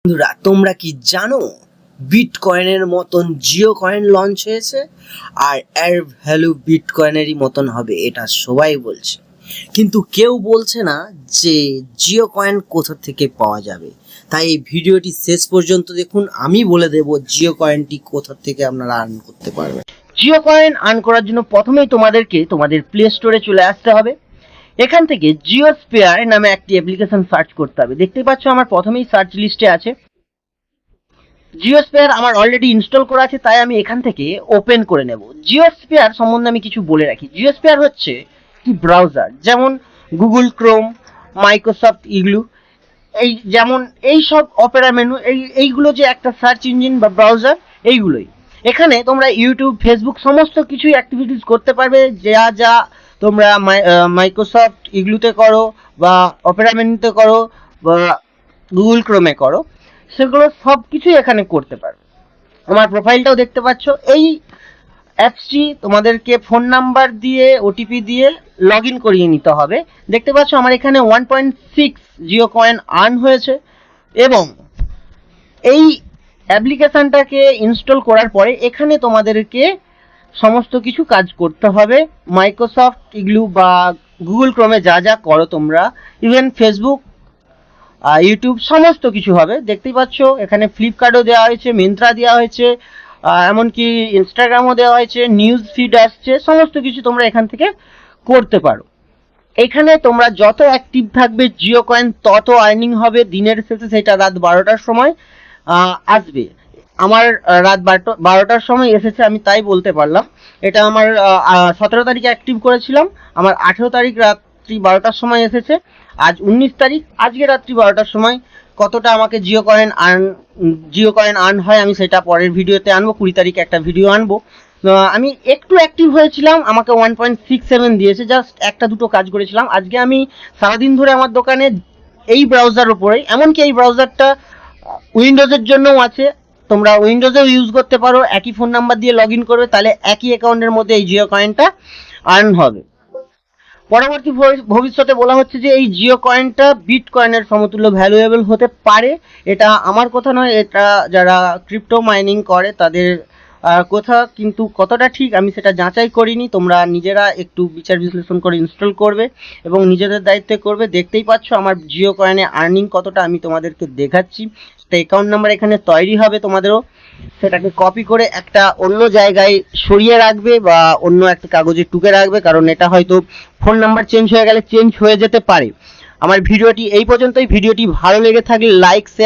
বন্ধুরা, তোমরা কি জানো বিটকয়েনের মতন জিও কয়েন লঞ্চ হয়েছে আর এর ভ্যালু বিটকয়েনেরই মতন হবে, এটা সবাই বলছে। কিন্তু কেউ বলছে না যে জিও কয়েন কোথা থেকে পাওয়া যাবে। তাই এই ভিডিওটি শেষ পর্যন্ত দেখুন, আমি বলে দেব জিও কয়েনটি কোথা থেকে আপনারা আর্ন করতে পারবেন। জিও কয়েন আর্ন করার জন্য প্রথমেই তোমাদেরকে তোমাদের প্লে স্টোরে চলে আসতে হবে। এখান থেকে জিও স্পেয়ার নামে একটি অ্যাপ্লিকেশন সার্চ করতে হবে। দেখতেই পাচ্ছ আমার প্রথমেই সার্চ লিস্টে আছে জিও স্পেয়ার। আমার অলরেডি ইনস্টল করা আছে, তাই আমি এখান থেকে ওপেন করে নেব। জিও স্পেয়ার সম্বন্ধে আমি কিছু বলে রাখি। জিও স্পেয়ার হচ্ছে কি ব্রাউজার, যেমন গুগল ক্রোম, মাইক্রোসফট ইগলু, এই যেমন এই সব অপেরা মেনু, এইগুলো যে একটা সার্চ ইঞ্জিন বা ব্রাউজার, এইগুলোই। এখানে তোমরা ইউটিউব, ফেসবুক সমস্ত কিছুই অ্যাক্টিভিটিস করতে পারবে, যা যা তোমরা মাইক্রোসফট ইগলুতে করো বা অপেরা মেনুতে করো বা গুগল ক্রোমে করো, সেগুলো সব কিছুই এখানে করতে পারবে। আমার প্রোফাইলটাও দেখতে পাচ্ছ। এই অ্যাপসটি তোমাদেরকে ফোন নাম্বার দিয়ে ওটিপি দিয়ে লগ ইন করিয়ে নিতে হবে। দেখতে পাচ্ছ আমার এখানে 1.6 জিও কয়েন আর্ন হয়েছে। এবং এই অ্যাপ্লিকেশনটাকে ইনস্টল করার পরে এখানে তোমাদেরকে সমস্ত কিছু কাজ করতে হবে। মাইক্রোসফট ইগলু বা গুগল ক্রোমে যা যা করো তোমরা, ইভেন ফেসবুক, ইউটিউব সমস্ত কিছু হবে। দেখতেই পাচ্ছ এখানে ফ্লিপকার্টও দেওয়া হয়েছে, মিন্ত্রা দেওয়া হয়েছে, এমনকি ইনস্টাগ্রামও দেওয়া হয়েছে, নিউজ ফিড আসছে, সমস্ত কিছু তোমরা এখান থেকে করতে পারো। এখানে তোমরা যত অ্যাক্টিভ থাকবে জিও কয়েন তত আর্নিং হবে। দিনের শেষে সেটা রাত 12টার সময় আসবে। আমার রাত 12টার সময় এসেছে, আমি তাই বলতে পারলাম। এটা আমার 17 তারিখে অ্যাক্টিভ করেছিলাম, আমার 18 তারিখ রাত্রি 12টার সময় এসেছে। আজ 19 তারিখ, আজকে রাত্রি 12টার সময় কতটা আমাকে জিও কয়েন আর্ন হয় আমি সেটা পরের ভিডিওতে আনবো। 20 তারিখে একটা ভিডিও আনবো। আমি একটু অ্যাক্টিভ হয়েছিলাম, আমাকে 1.67 দিয়েছে, জাস্ট একটা দুটো কাজ করেছিলাম। আজকে আমি সারাদিন ধরে আমার দোকানে এই ব্রাউজার উপরেই, এমনকি এই ব্রাউজারটা উইন্ডোজের জন্যও আছে, তোমরা উইন্ডোজেও ইউজ করতে পারো। একই ফোন নাম্বার দিয়ে লগ ইন করবে, তাহলে একই অ্যাকাউন্টের মধ্যে এই জিও কয়েনটা আর্ন হবে। পরবর্তী ভবিষ্যতে বলা হচ্ছে যে এই জিও কয়েনটা বিটকয়েনের সমতুল্য ভ্যালুয়েবল হতে পারে। এটা আমার কথা নয়, এটা যারা ক্রিপ্টো মাইনিং করে তাদের কথা। কিন্তু কতটা ঠিক আমি সেটা যাচাই করিনি। তোমরা নিজেরা একটু বিচার বিশ্লেষণ করে ইনস্টল করবে এবং নিজেদের দায়িত্বে করবে। দেখতেই পাচ্ছ আমার জিও কয়েনে আর্নিং কতটা আমি তোমাদেরকে দেখাচ্ছি। অ্যাকাউন্ট নাম্বার এখানে তৈরি হবে তোমাদেরও, সেটাকে কপি করে একটা অন্য জায়গায় সরিয়ে রাখবে বা অন্য একটা কাগজে টুকে রাখবে, কারণ এটা হয়তো ফোন নাম্বার চেঞ্জ হয়ে গেলে চেঞ্জ হয়ে যেতে পারে। আমার ভিডিওটি এই পর্যন্তই। ভিডিওটি ভালো লেগে থাকলে লাইক, শেয়ার